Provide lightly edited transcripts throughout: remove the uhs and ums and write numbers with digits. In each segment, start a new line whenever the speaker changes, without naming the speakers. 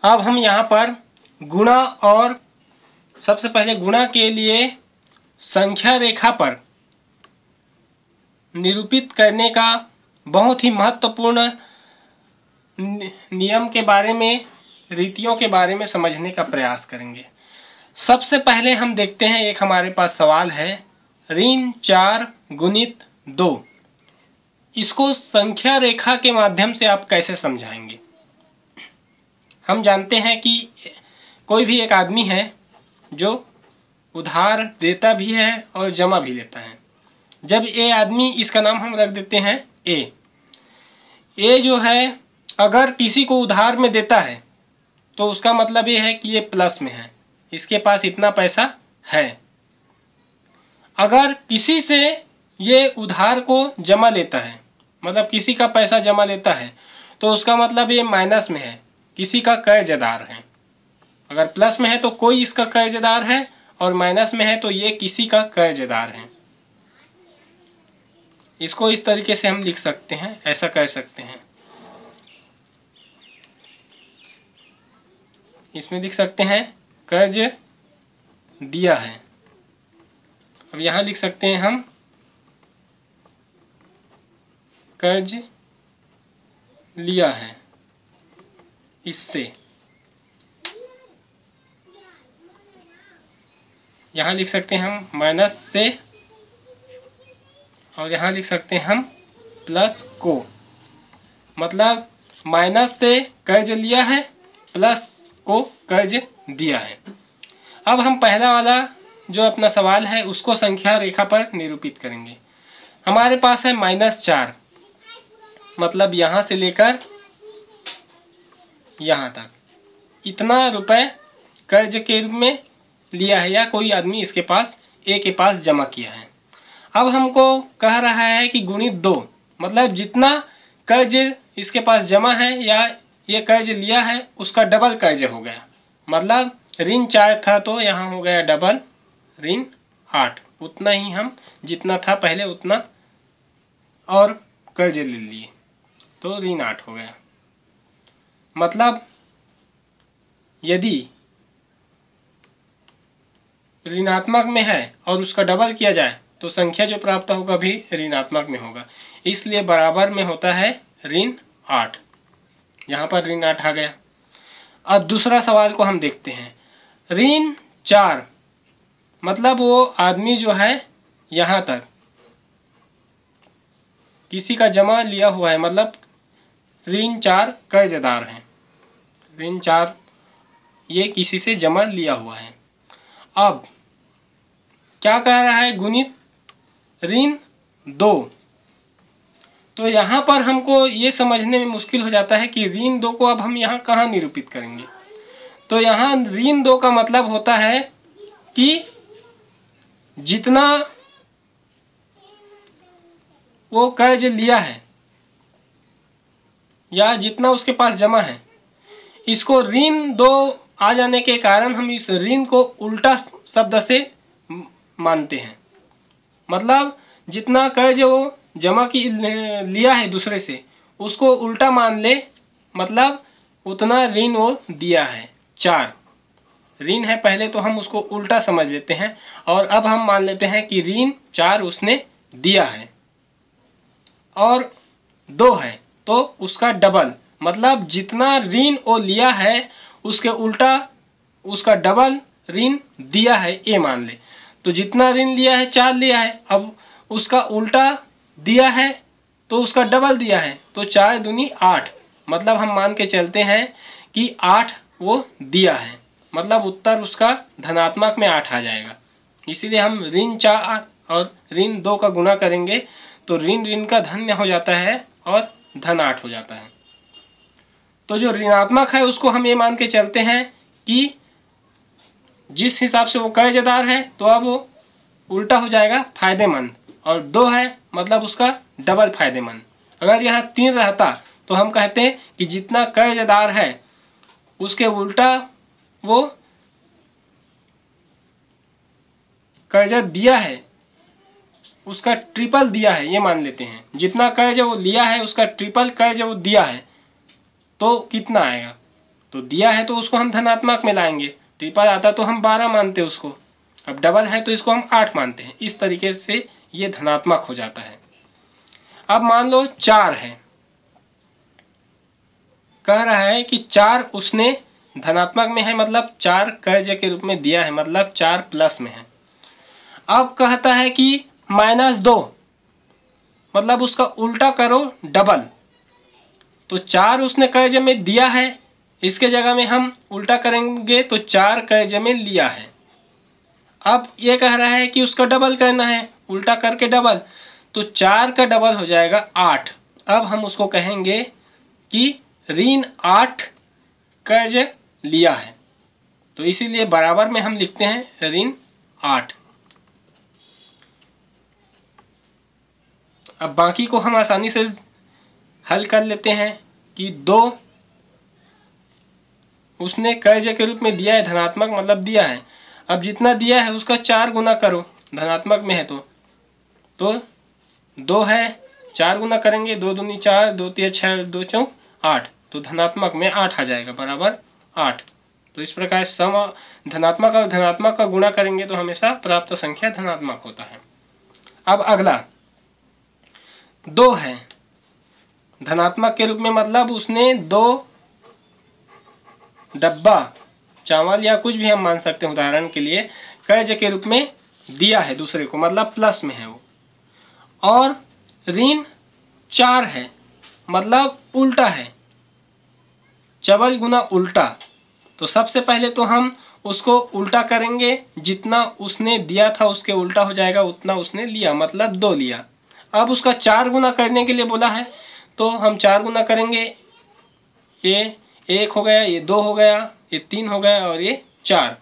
अब हम यहाँ पर गुणा और सबसे पहले गुणा के लिए संख्या रेखा पर निरूपित करने का बहुत ही महत्वपूर्ण नियम के बारे में, रीतियों के बारे में समझने का प्रयास करेंगे। सबसे पहले हम देखते हैं, एक हमारे पास सवाल है ऋण 4 गुणित 2। इसको संख्या रेखा के माध्यम से आप कैसे समझाएंगे? हम जानते हैं कि कोई भी एक आदमी है जो उधार देता भी है और जमा भी लेता है। जब ए आदमी, इसका नाम हम रख देते हैं ए। ए जो है अगर किसी को उधार में देता है तो उसका मतलब ये है कि ये प्लस में है, इसके पास इतना पैसा है। अगर किसी से ये उधार को जमा लेता है, मतलब किसी का पैसा जमा लेता है, तो उसका मतलब ये माइनस में है, किसी का कर्जदार है। अगर प्लस में है तो कोई इसका कर्जदार है, और माइनस में है तो ये किसी का कर्जदार है। इसको इस तरीके से हम लिख सकते हैं, ऐसा कह सकते हैं। इसमें लिख सकते हैं कर्ज दिया है। अब यहाँ लिख सकते हैं हम कर्ज लिया है इससे। यहाँ लिख सकते हैं हम माइनस से, और यहाँ लिख सकते हैं हम प्लस को। मतलब माइनस से कर्ज लिया है, प्लस को कर्ज दिया है। अब हम पहला वाला जो अपना सवाल है उसको संख्या रेखा पर निरूपित करेंगे। हमारे पास है -4, मतलब यहाँ से लेकर यहाँ तक इतना रुपए कर्ज के रूप में लिया है, या कोई आदमी इसके पास, ए के पास जमा किया है। अब हमको कह रहा है कि गुणित 2, मतलब जितना कर्ज इसके पास जमा है या ये कर्ज लिया है उसका डबल कर्ज हो गया। मतलब ऋण 4 था तो यहाँ हो गया डबल ऋण 8। उतना ही हम जितना था पहले उतना और कर्ज ले लिए तो ऋण 8 हो गया। मतलब यदि ऋणात्मक में है और उसका डबल किया जाए तो संख्या जो प्राप्त होगा भी ऋणात्मक में होगा, इसलिए बराबर में होता है ऋण 8। यहाँ पर ऋण 8 आ गया। अब दूसरा सवाल को हम देखते हैं। ऋण 4, मतलब वो आदमी जो है यहाँ तक किसी का जमा लिया हुआ है, मतलब ऋण 4 कर्जदार हैं। ऋण 4 ये किसी से जमा लिया हुआ है। अब क्या कह रहा है? गुणित ऋण 2। तो यहाँ पर हमको ये समझने में मुश्किल हो जाता है कि ऋण 2 को अब हम यहाँ कहाँ निरूपित करेंगे। तो यहाँ ऋण 2 का मतलब होता है कि जितना वो कर्ज लिया है या जितना उसके पास जमा है, इसको ऋण 2 आ जाने के कारण हम इस ऋण को उल्टा शब्द से मानते हैं। मतलब जितना कर्ज वो जमा की लिया है दूसरे से, उसको उल्टा मान ले, मतलब उतना ऋण वो दिया है। 4 ऋण है पहले तो हम उसको उल्टा समझ लेते हैं, और अब हम मान लेते हैं कि ऋण 4 उसने दिया है, और 2 है तो उसका डबल, मतलब जितना ऋण वो लिया है उसके उल्टा उसका डबल ऋण दिया है, ये मान ले। तो जितना ऋण लिया है 4 लिया है, अब उसका उल्टा दिया है तो उसका डबल दिया है, तो 4 दूनी 8, मतलब हम मान के चलते हैं कि 8 वो दिया है। मतलब उत्तर उसका धनात्मक में 8 आ जाएगा। इसीलिए हम ऋण 4 और ऋण 2 का गुणा करेंगे तो ऋण ऋण का धन्य हो जाता है और धन 8 हो जाता है। तो जो ऋणात्मक है उसको हम ये मान के चलते हैं कि जिस हिसाब से वो कर्जदार है तो अब वो उल्टा हो जाएगा फायदेमंद, और 2 है मतलब उसका डबल फायदेमंद। अगर यहाँ 3 रहता तो हम कहते हैं कि जितना कर्जदार है उसके उल्टा वो कर्ज दिया है, उसका ट्रिपल दिया है, ये मान लेते हैं। जितना कर्ज वो लिया है उसका ट्रिपल कर्ज वो दिया है, तो कितना आएगा? तो दिया है तो उसको हम धनात्मक में लाएंगे, ट्रिपल आता तो हम 12 मानते उसको, अब डबल है तो इसको हम 8 मानते हैं। इस तरीके से ये धनात्मक हो जाता है। अब मान लो 4 है, कह रहा है कि 4 उसने धनात्मक में है, मतलब 4 कर्ज के रूप में दिया है, मतलब 4 प्लस में है। अब कहता है कि -2, मतलब उसका उल्टा करो डबल। तो 4 उसने कर्ज में दिया है, इसके जगह में हम उल्टा करेंगे तो 4 कर्ज में लिया है। अब ये कह रहा है कि उसका डबल करना है, उल्टा करके डबल, तो 4 का डबल हो जाएगा 8। अब हम उसको कहेंगे कि ऋण 8 कर्ज लिया है, तो इसीलिए बराबर में हम लिखते हैं ऋण 8। अब बाकी को हम आसानी से हल कर लेते हैं कि 2 उसने कर्ज के रूप में दिया है, धनात्मक मतलब दिया है। अब जितना दिया है उसका 4 गुना करो, धनात्मक में है तो 2 है, 4 गुना करेंगे, 2 दूनी 4, 2 तिया 6, 2 चौक 8, तो धनात्मक में 8 आ जाएगा बराबर 8। तो इस प्रकार सम धनात्मक और धनात्मक का गुणा करेंगे तो हमेशा प्राप्त संख्या धनात्मक होता है। अब अगला 2 है, धनात्मक के रूप में मतलब उसने 2 डब्बा चावल या कुछ भी हम मान सकते हैं उदाहरण के लिए, कर्ज के रूप में दिया है दूसरे को, मतलब प्लस में है वो। और ऋण 4 है, मतलब उल्टा है, चवल गुना उल्टा। तो सबसे पहले तो हम उसको उल्टा करेंगे, जितना उसने दिया था उसके उल्टा हो जाएगा उतना उसने लिया, मतलब 2 लिया। अब उसका 4 गुना करने के लिए बोला है तो हम 4 गुना करेंगे, ये 1 हो गया, ये 2 हो गया, ये 3 हो गया और ये 4।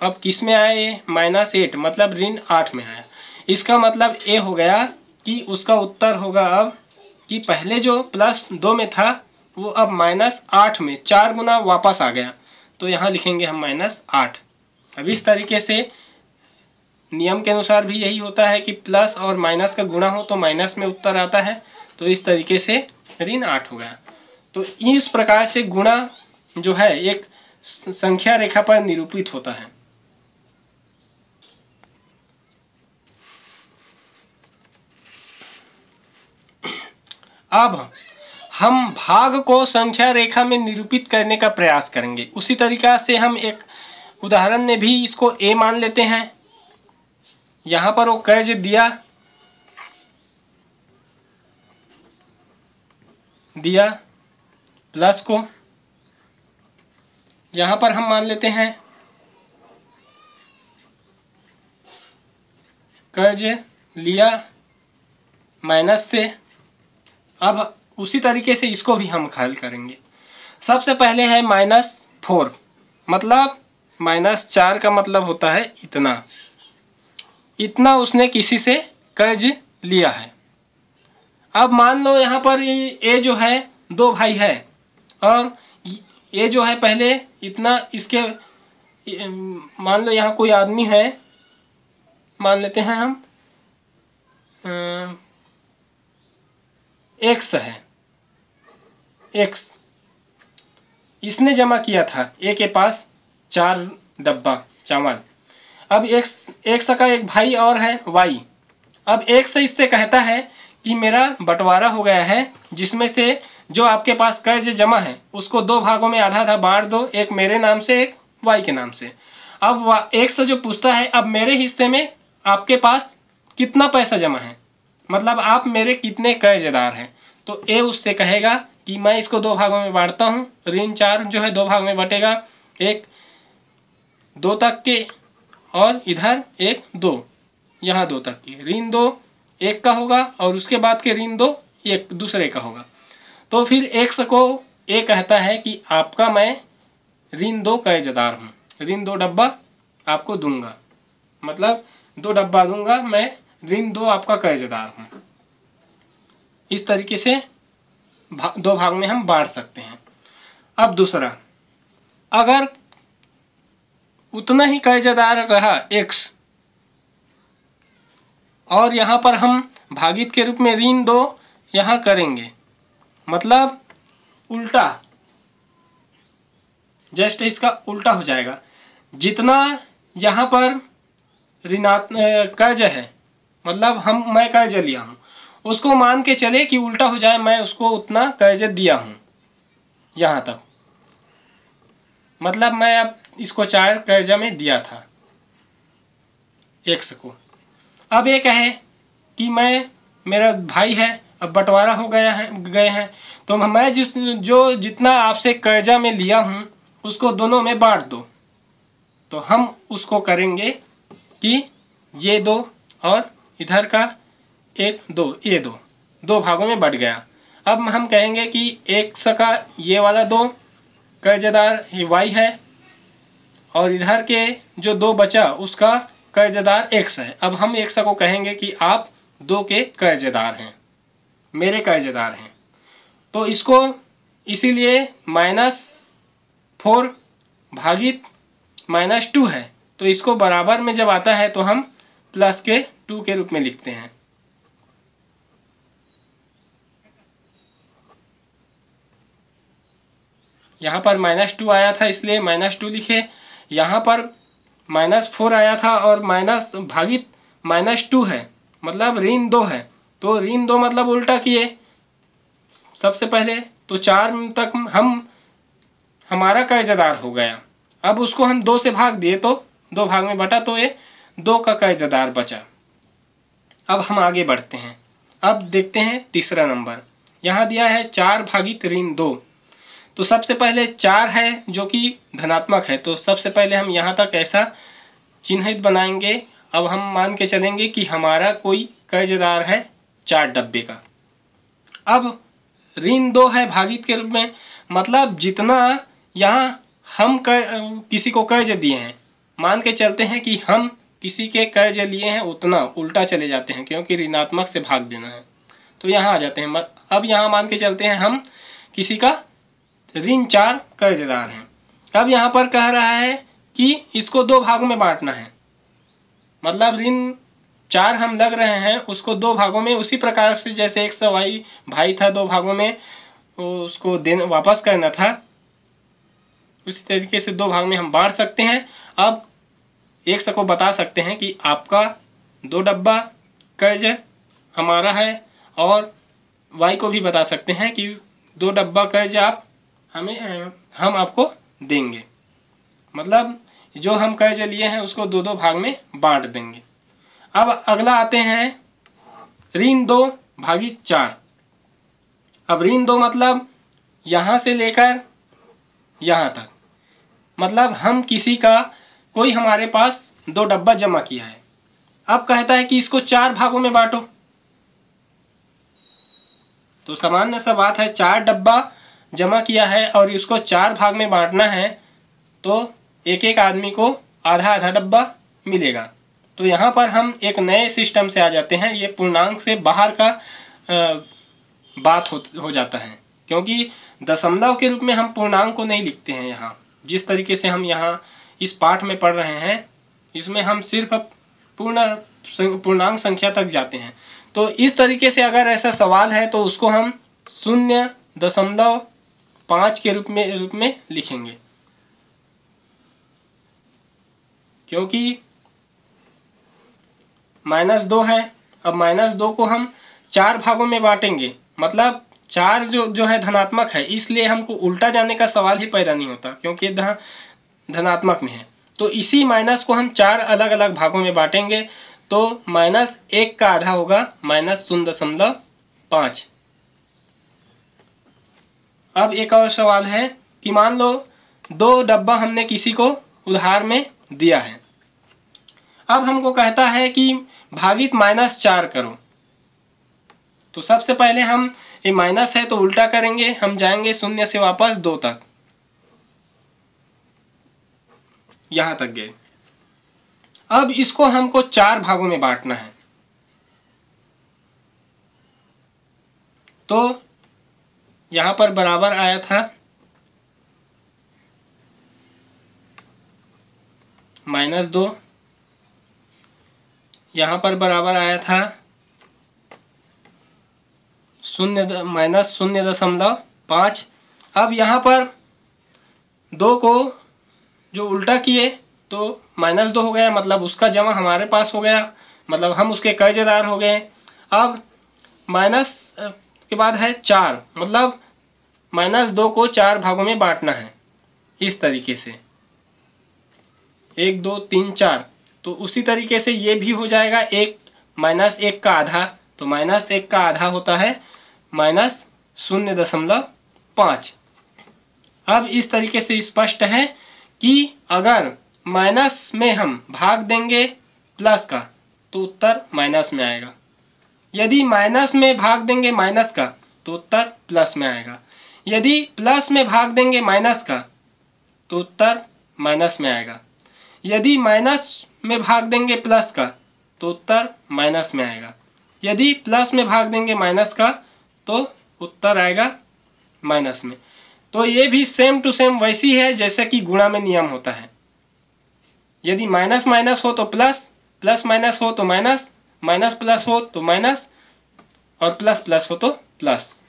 अब किस में आया ये -8, मतलब ऋण 8 में आया। इसका मतलब ये हो गया कि उसका उत्तर होगा अब कि पहले जो +2 में था वो अब -8 में 4 गुना वापस आ गया, तो यहाँ लिखेंगे हम -8। अब इस तरीके से नियम के अनुसार भी यही होता है कि प्लस और माइनस का गुणा हो तो माइनस में उत्तर आता है, तो इस तरीके से ऋण 8 हो गया। तो इस प्रकार से गुणा जो है एक संख्या रेखा पर निरूपित होता है। अब हम भाग को संख्या रेखा में निरूपित करने का प्रयास करेंगे। उसी तरीका से हम एक उदाहरण में भी इसको a मान लेते हैं। यहाँ पर वो कर्ज दिया प्लस को, यहाँ पर हम मान लेते हैं कर्ज लिया माइनस से। अब उसी तरीके से इसको भी हम हल करेंगे। सबसे पहले है -4, मतलब -4 का मतलब होता है इतना उसने किसी से कर्ज लिया है। अब मान लो यहाँ पर ये जो है 2 भाई है और ये जो है पहले इतना इसके, मान लो यहाँ कोई आदमी है, मान लेते हैं हम x है, x इसने जमा किया था, ए के पास 4 डब्बा चावल। अब x का एक भाई और है y। अब x इससे कहता है कि मेरा बंटवारा हो गया है, जिसमें से जो आपके पास कर्ज जमा है उसको 2 भागों में आधा आधा बांट दो, एक मेरे नाम से एक y के नाम से। अब x जो पूछता है अब मेरे हिस्से में आपके पास कितना पैसा जमा है, मतलब आप मेरे कितने कर्जदार हैं। तो ए उससे कहेगा कि मैं इसको 2 भागों में बांटता हूँ, ऋण 4 जो है 2 भाग में बटेगा, एक 2 तक के और इधर एक 2, यहाँ 2 तक की, ऋण 2 एक का होगा और उसके बाद के ऋण 2 एक दूसरे का होगा। तो फिर x को ए कहता है कि आपका मैं ऋण 2 कर्जदार हूँ, ऋण 2 डब्बा आपको दूंगा, मतलब 2 डब्बा दूंगा मैं, ऋण 2 आपका कर्जदार हूँ। इस तरीके से 2 भाग में हम बांट सकते हैं। अब दूसरा, अगर उतना ही कर्जदार रहा x और यहाँ पर हम भागित के रूप में ऋण 2 यहाँ करेंगे, मतलब उल्टा जस्ट इसका उल्टा हो जाएगा। जितना यहाँ पर कर्ज है, मतलब मैं कर्ज लिया हूँ, उसको मान के चले कि उल्टा हो जाए, मैं उसको उतना कर्ज दिया हूँ यहाँ तक, मतलब मैं अब इसको 4 कर्जा में दिया था x को। अब ये कहे कि मेरा भाई है, अब बंटवारा हो गए हैं, तो मैं जितना आपसे कर्जा में लिया हूँ उसको दोनों में बांट दो। तो हम उसको करेंगे कि ये 2 और इधर का 1 2, ये 2 भागों में बट गया। अब हम कहेंगे कि x का ये वाला 2 कर्जदार y है और इधर के जो 2 बचा उसका कर्जदार x है। अब हम x को कहेंगे कि आप 2 के कर्जदार हैं, मेरे कर्जदार हैं। तो इसको इसीलिए -4 भागित -2 है, तो इसको बराबर में जब आता है तो हम प्लस के 2 के रूप में लिखते हैं। यहाँ पर -2 आया था इसलिए -2 लिखे, यहाँ पर -4 आया था और भागित -2 है, मतलब ऋण 2 है, तो ऋण 2 मतलब उल्टा किए सबसे पहले, तो 4 तक हमारा कर्जदार हो गया। अब उसको हम 2 से भाग दिए तो 2 भाग में बटा, तो ये 2 का कर्जदार बचा। अब हम आगे बढ़ते हैं। अब देखते हैं तीसरा नंबर, यहाँ दिया है 4 भागित ऋण 2। तो सबसे पहले 4 है जो कि धनात्मक है, तो सबसे पहले हम यहाँ तक ऐसा चिन्हित बनाएंगे। अब हम मान के चलेंगे कि हमारा कोई कर्जदार है 4 डब्बे का। अब ऋण 2 है भागित के रूप में, मतलब जितना यहाँ हम किसी को कर्ज दिए हैं, मान के चलते हैं कि हम किसी के कर्ज लिए हैं उतना उल्टा चले जाते हैं, क्योंकि ऋणात्मक से भाग देना है, तो यहाँ आ जाते हैं। अब यहाँ मान के चलते हैं हम किसी का ऋण 4 कर्जदार हैं। अब यहाँ पर कह रहा है कि इसको 2 भागों में बांटना है, मतलब ऋण 4 हम लग रहे हैं उसको 2 भागों में, उसी प्रकार से जैसे x भाई था 2 भागों में उसको वापस करना था, उसी तरीके से 2 भाग में हम बांट सकते हैं। अब x को बता सकते हैं कि आपका 2 डब्बा कर्ज हमारा है, और y को भी बता सकते हैं कि 2 डब्बा कर्ज हम आपको देंगे, मतलब जो हम कर्ज लिए हैं उसको 2-2 भाग में बांट देंगे। अब अगला आते हैं ऋण 2 भागित 4। अब ऋण 2 मतलब यहाँ से लेकर यहाँ तक, मतलब हम किसी का कोई हमारे पास 2 डब्बा जमा किया है। अब कहता है कि इसको 4 भागों में बांटो, तो सामान्य सा बात है, 4 डब्बा जमा किया है और इसको 4 भाग में बांटना है, तो एक एक आदमी को आधा आधा डब्बा मिलेगा। तो यहाँ पर हम एक नए सिस्टम से आ जाते हैं, ये पूर्णांक से बाहर का बात हो जाता है, क्योंकि दशमलव के रूप में हम पूर्णांक को नहीं लिखते हैं। यहाँ जिस तरीके से हम यहाँ इस पाठ में पढ़ रहे हैं, इसमें हम सिर्फ पूर्णांक संख्या तक जाते हैं। तो इस तरीके से अगर ऐसा सवाल है तो उसको हम 0.5 के रूप में लिखेंगे, क्योंकि -2 है। अब -2 को हम 4 भागों में बांटेंगे, मतलब 4 जो है धनात्मक है, इसलिए हमको उल्टा जाने का सवाल ही पैदा नहीं होता, क्योंकि धनात्मक में है। तो इसी माइनस को हम 4 अलग अलग भागों में बांटेंगे, तो -1 का आधा होगा -0.5। अब एक और सवाल है कि मान लो 2 डब्बा हमने किसी को उधार में दिया है। अब हमको कहता है कि भागित -4 करो, तो सबसे पहले हम ये माइनस है तो उल्टा करेंगे, हम जाएंगे 0 से वापस 2 तक, यहाँ तक गए। अब इसको हमको 4 भागों में बांटना है, तो यहाँ पर बराबर आया था -2, यहाँ पर बराबर आया था -0.5। अब यहाँ पर 2 को जो उल्टा किए तो -2 हो गया, मतलब उसका जमा हमारे पास हो गया, मतलब हम उसके कर्जदार हो गए। अब माइनस के बाद है 4, मतलब -2 को 4 भागों में बांटना है इस तरीके से, 1 2 3 4। तो उसी तरीके से ये भी हो जाएगा, 1 -1 का आधा, तो -1 का आधा होता है -0.5। अब इस तरीके से स्पष्ट है कि अगर माइनस में हम भाग देंगे प्लस का तो उत्तर माइनस में आएगा, यदि माइनस में भाग देंगे माइनस का तो उत्तर प्लस में आएगा, यदि प्लस में भाग देंगे माइनस का तो उत्तर माइनस में आएगा, यदि माइनस में भाग देंगे प्लस का तो उत्तर माइनस में आएगा, यदि प्लस में भाग देंगे माइनस का तो उत्तर आएगा माइनस में। तो ये भी सेम टू सेम वैसी है जैसे कि गुणा में नियम होता है, यदि माइनस माइनस हो तो प्लस, प्लस माइनस हो तो माइनस, माइनस प्लस हो तो माइनस, और प्लस प्लस हो तो प्लस।